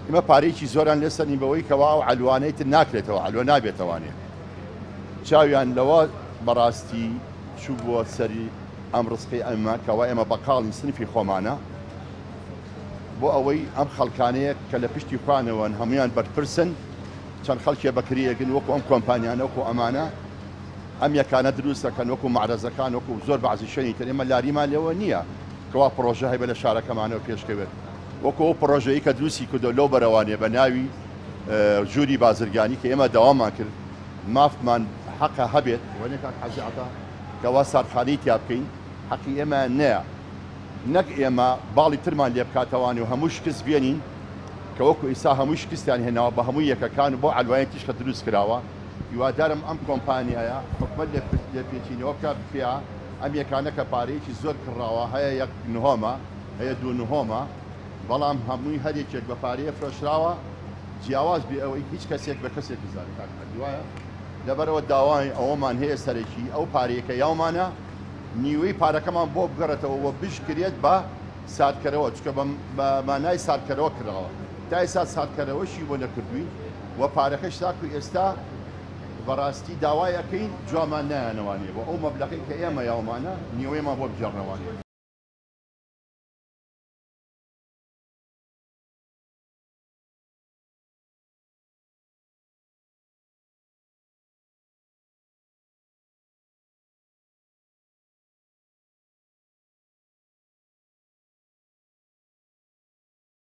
ئمە پارەیەکی زۆران لێسەرنی بەوەی کەوا و علوانەی تر ناکرێتەوە علوە نابێتەوانێ چاویان لەوە بەڕاستی چوو بووە سەری ئەم ڕزقی ئەمە کەوا ئێمە بەقاڵی سنفی خۆمانە بۆ ئەوەی ئەم خەڵکانەیە کە لە پشتی خوانەوەن هەمویان بەرپرسن چەند خەڵکێ بەکرێگن وەکو ئەم کۆمپانیانە وەکو ئەمانە ئەم یەکانە دروستەکەن وەکو معرەزەکان وەکو زۆر بەعزی شوێنی تر ئێمە لاریمان لێوە نییە کەوا پرۆژە هەیە بە لە شارەکەمانەوە پێشکەوێت وەکو ئەو پرۆژەیە کە دروستی کردو لەو بەرەوانێ بە ناوی ژووری بازرگانی کە ئێمە داوامان کرد مافمان حەقە هەبێت وەنێکات حەزیعەتە کەوا ساردخانەی تیا بکەین حەقی ئێمە نەیە نەک ئێمە باڵی ترمان لێ بکاتەوانی و هەموو شکست بێنین کە وەکو ئیسا هەموو شکستیان هێناوە بە هەموو یەکەکان و بۆ علوایەن تیشکە دروست کراوە هیوادارم ئەم کۆمپانیایە حکومەت لێ پێچینەوە بکە بکە ئەم یەکانە کە پارەیەکی زۆر کڕاوە هەیە یەک نهۆمە هەیە دوو نهۆمە بەڵام هەمووی هەرێکێک بە پارەیە فرۆشراوە جیاواز بێ ئەوەی هیچ کەسێک بە کەسێک بزانێت دوایە لەبەرەوە داوای ئەوەمان هەیە سەرەکی ئەو پارەیەکە یاومانە نیوەی پارەکەمان بۆ بگەڕێتەوە و بشکرێت بە ساردکەرەوە چکە بە مانای ساردکەرەوە کراوە تا ئێستا ساردکەرەوەشی بۆ نەکردووی و پارەکەش تاکو ئێستا بەڕاستی داوایەکەین جوامان نایانەوانێ بۆ ئەو مەبلەغی کە ئێمە یاومانە نیوەیمان بۆ بجێڕنەوانێ